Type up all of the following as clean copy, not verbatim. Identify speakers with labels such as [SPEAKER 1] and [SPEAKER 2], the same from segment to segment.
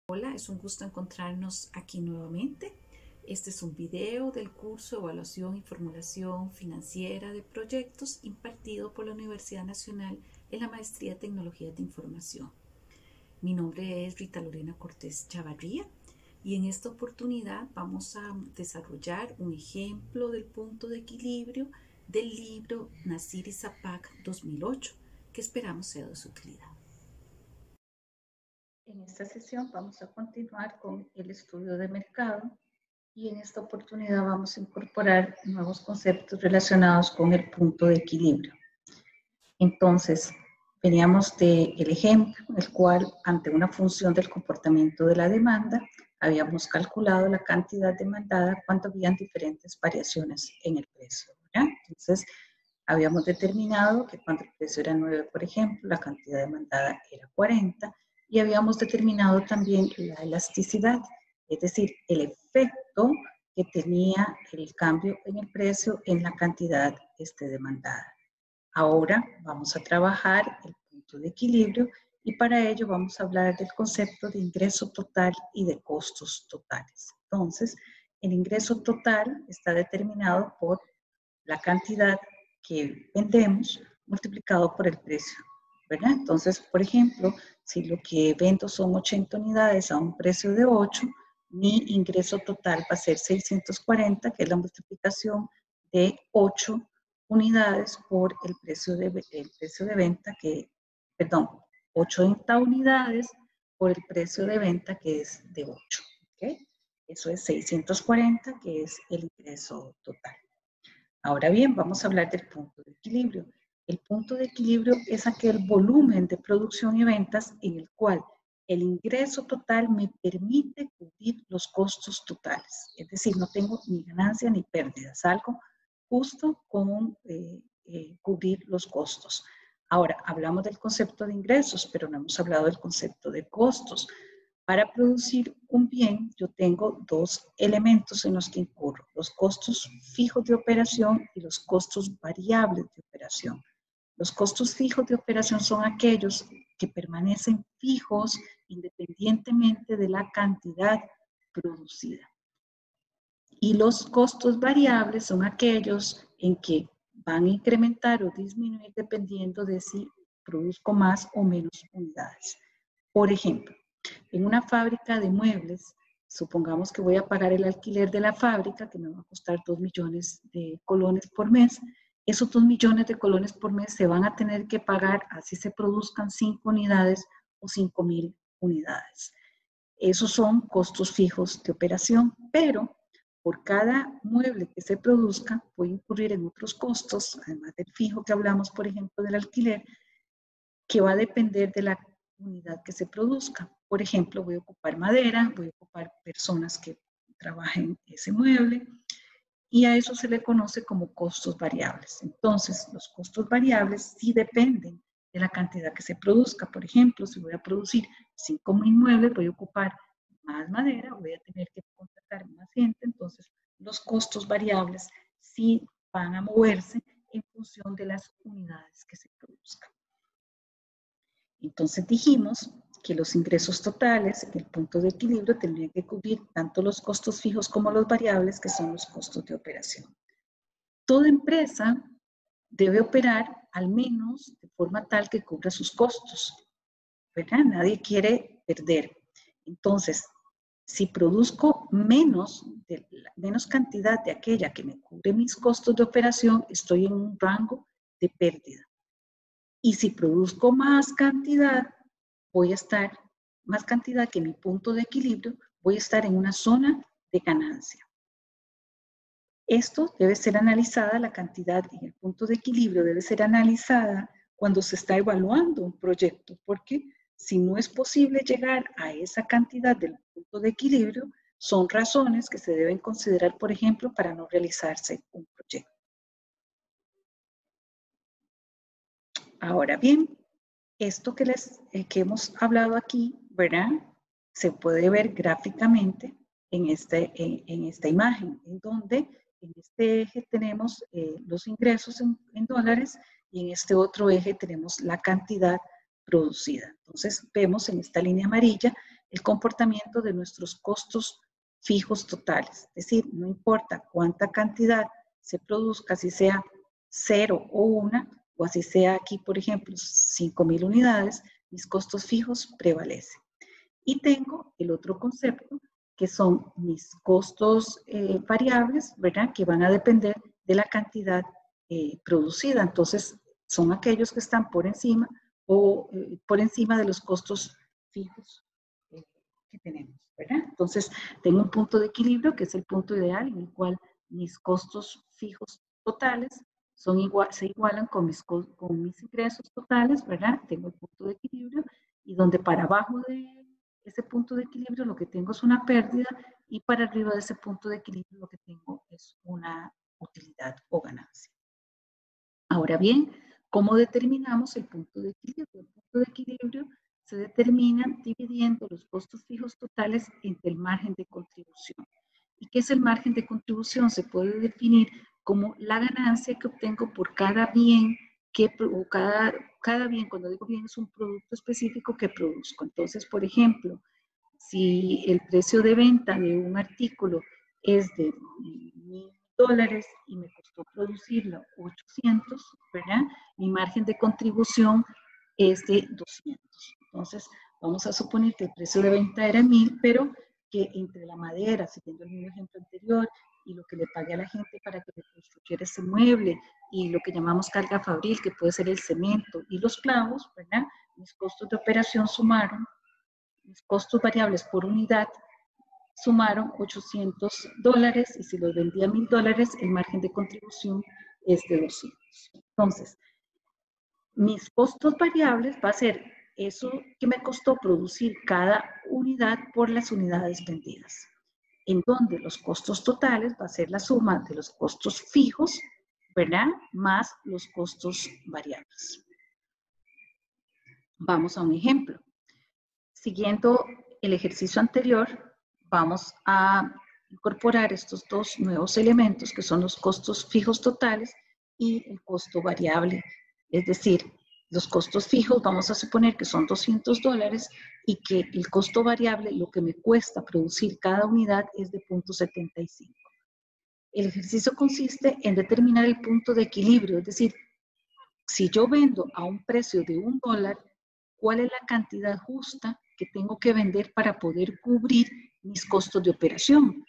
[SPEAKER 1] Hola, es un gusto encontrarnos aquí nuevamente. Este es un video del curso Evaluación y Formulación Financiera de Proyectos impartido por la Universidad Nacional en la Maestría de Tecnologías de Información. Mi nombre es Rita Lorena Cortés Chavarría y en esta oportunidad vamos a desarrollar un ejemplo del punto de equilibrio del libro Nasir y Zapak 2008, que esperamos sea de su utilidad.
[SPEAKER 2] En esta sesión vamos a continuar con el estudio de mercado y en esta oportunidad vamos a incorporar nuevos conceptos relacionados con el punto de equilibrio. Entonces, veníamos del ejemplo en el cual, ante una función del comportamiento de la demanda, habíamos calculado la cantidad demandada cuando habían diferentes variaciones en el precio, ¿verdad? Entonces, habíamos determinado que cuando el precio era 9, por ejemplo, la cantidad demandada era 40, y habíamos determinado también la elasticidad, es decir, el efecto que tenía el cambio en el precio en la cantidad demandada. Ahora vamos a trabajar el punto de equilibrio y para ello vamos a hablar del concepto de ingreso total y de costos totales. Entonces, el ingreso total está determinado por la cantidad que vendemos multiplicado por el precio, ¿verdad? Entonces, por ejemplo, si lo que vendo son 80 unidades a un precio de 8, mi ingreso total va a ser 640, que es la multiplicación de 8 unidades por el precio de venta, que, perdón, 80 unidades por el precio de venta, que es de 8, ¿ok? Eso es 640, que es el ingreso total. Ahora bien, vamos a hablar del punto de equilibrio. El punto de equilibrio es aquel volumen de producción y ventas en el cual el ingreso total me permite cubrir los costos totales. Es decir, no tengo ni ganancia ni pérdida, salgo justo con cubrir los costos. Ahora, hablamos del concepto de ingresos, pero no hemos hablado del concepto de costos. Para producir un bien, yo tengo dos elementos en los que incurro, los costos fijos de operación y los costos variables de operación. Los costos fijos de operación son aquellos que permanecen fijos independientemente de la cantidad producida. Y los costos variables son aquellos en que van a incrementar o disminuir dependiendo de si produzco más o menos unidades. Por ejemplo, en una fábrica de muebles, supongamos que voy a pagar el alquiler de la fábrica, que me va a costar 2 millones de colones por mes. Esos 2 millones de colones por mes se van a tener que pagar así se produzcan 5 unidades o 5,000 unidades. Esos son costos fijos de operación, pero por cada mueble que se produzca voy a incurrir en otros costos, además del fijo que hablamos, por ejemplo, del alquiler, que va a depender de la unidad que se produzca. Por ejemplo, voy a ocupar madera, voy a ocupar personas que trabajen ese mueble y a eso se le conoce como costos variables. Entonces, los costos variables sí dependen de la cantidad que se produzca. Por ejemplo, si voy a producir 5,000 muebles, voy a ocupar más madera, voy a tener que contratar más gente, entonces los costos variables sí van a moverse en función de las unidades que se produzcan. Entonces dijimos que los ingresos totales, el punto de equilibrio, tendrían que cubrir tanto los costos fijos como los variables, que son los costos de operación. Toda empresa debe operar al menos de forma tal que cubra sus costos, ¿verdad? Nadie quiere perder. Entonces, si produzco menos cantidad de aquella que me cubre mis costos de operación, estoy en un rango de pérdida. Y si produzco más cantidad, voy a estar, más cantidad que mi punto de equilibrio, voy a estar en una zona de ganancia. Esto debe ser analizada, la cantidad en el punto de equilibrio debe ser analizada cuando se está evaluando un proyecto, porque si no es posible llegar a esa cantidad del punto de equilibrio, son razones que se deben considerar, por ejemplo, para no realizarse un proyecto. Ahora bien, esto que hemos hablado aquí, ¿verdad? Se puede ver gráficamente en esta imagen, en donde en este eje tenemos los ingresos en dólares y en este otro eje tenemos la cantidad producida. Entonces vemos en esta línea amarilla el comportamiento de nuestros costos fijos totales. Es decir, no importa cuánta cantidad se produzca, si sea 0 o 1, o así sea aquí, por ejemplo, 5.000 unidades, mis costos fijos prevalecen. Y tengo el otro concepto, que son mis costos variables, ¿verdad? Que van a depender de la cantidad producida. Entonces, son aquellos que están por encima o por encima de los costos fijos que tenemos, ¿verdad? Entonces, tengo un punto de equilibrio, que es el punto ideal, en el cual mis costos fijos totales se igualan con mis ingresos totales, ¿verdad? Tengo el punto de equilibrio, y donde para abajo de ese punto de equilibrio lo que tengo es una pérdida, y para arriba de ese punto de equilibrio lo que tengo es una utilidad o ganancia. Ahora bien, ¿cómo determinamos el punto de equilibrio? El punto de equilibrio se determina dividiendo los costos fijos totales entre el margen de contribución. ¿Y qué es el margen de contribución? Se puede definir como la ganancia que obtengo por cada bien o cada bien, cuando digo bien, es un producto específico que produzco. Entonces, por ejemplo, si el precio de venta de un artículo es de $1,000 y me costó producirlo 800, ¿verdad? Mi margen de contribución es de 200. Entonces, vamos a suponer que el precio de venta era 1,000, pero que entre la madera, siguiendo el mismo ejemplo anterior, y lo que le pagué a la gente para que me construyera ese mueble, y lo que llamamos carga fabril, que puede ser el cemento, y los clavos, ¿verdad? Mis costos de operación sumaron, mis costos variables por unidad sumaron $800, y si los vendía $1,000, el margen de contribución es de 200. Entonces, mis costos variables va a ser eso que me costó producir cada unidad por las unidades vendidas, en donde los costos totales va a ser la suma de los costos fijos, ¿verdad? Más los costos variables. Vamos a un ejemplo. Siguiendo el ejercicio anterior, vamos a incorporar estos dos nuevos elementos, que son los costos fijos totales y el costo variable. Es decir, los costos fijos vamos a suponer que son $200, y que el costo variable, lo que me cuesta producir cada unidad, es de 0.75. El ejercicio consiste en determinar el punto de equilibrio, es decir, si yo vendo a un precio de $1, ¿cuál es la cantidad justa que tengo que vender para poder cubrir mis costos de operación?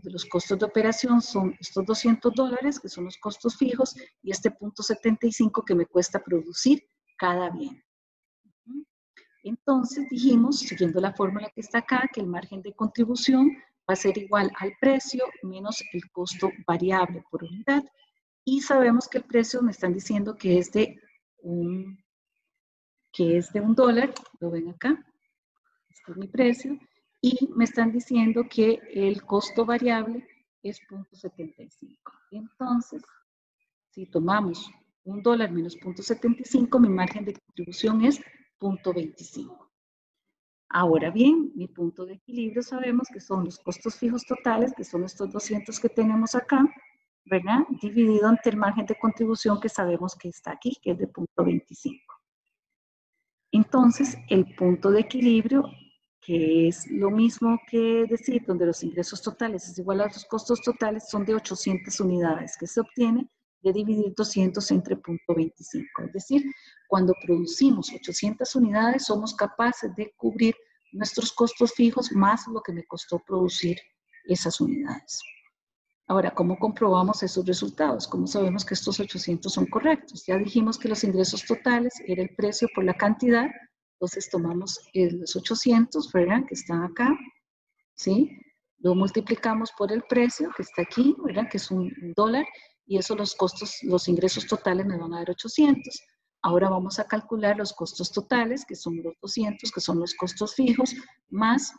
[SPEAKER 2] Los costos de operación son estos $200, que son los costos fijos, y este 0.75 que me cuesta producir cada bien. Entonces dijimos, siguiendo la fórmula que está acá, que el margen de contribución va a ser igual al precio menos el costo variable por unidad. Y sabemos que el precio me están diciendo que es de $1, lo ven acá, este es mi precio, y me están diciendo que el costo variable es 0.75. Entonces, si tomamos $1 menos 0.75, mi margen de contribución es 0.25. Ahora bien, mi punto de equilibrio sabemos que son los costos fijos totales, que son estos 200 que tenemos acá, ¿verdad? Dividido entre el margen de contribución que sabemos que está aquí, que es de 0.25. Entonces, el punto de equilibrio, que es lo mismo que decir, donde los ingresos totales es igual a los costos totales, son de 800 unidades, que se obtiene de dividir 200 entre 0.25. Es decir, cuando producimos 800 unidades, somos capaces de cubrir nuestros costos fijos más lo que me costó producir esas unidades. Ahora, ¿cómo comprobamos esos resultados? ¿Cómo sabemos que estos 800 son correctos? Ya dijimos que los ingresos totales era el precio por la cantidad. Entonces tomamos los 800, ¿verdad? Que están acá, ¿sí? Lo multiplicamos por el precio que está aquí, ¿verdad? Que es $1, y eso los ingresos totales me van a dar 800. Ahora vamos a calcular los costos totales, que son los 200, que son los costos fijos, más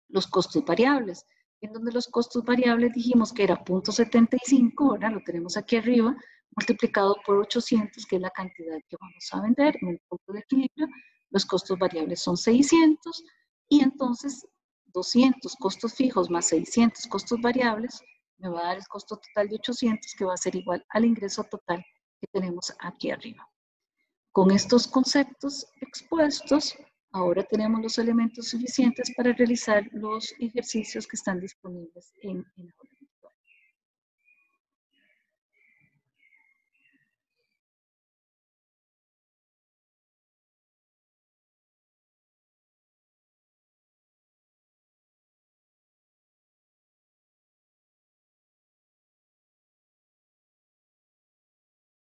[SPEAKER 2] los costos variables, en donde los costos variables dijimos que era 0.75, ¿verdad? Lo tenemos aquí arriba, multiplicado por 800, que es la cantidad que vamos a vender en el punto de equilibrio. Los costos variables son 600, y entonces 200 costos fijos más 600 costos variables me va a dar el costo total de 800, que va a ser igual al ingreso total que tenemos aquí arriba. Con estos conceptos expuestos, Ahora tenemos los elementos suficientes para realizar los ejercicios que están disponibles en aula.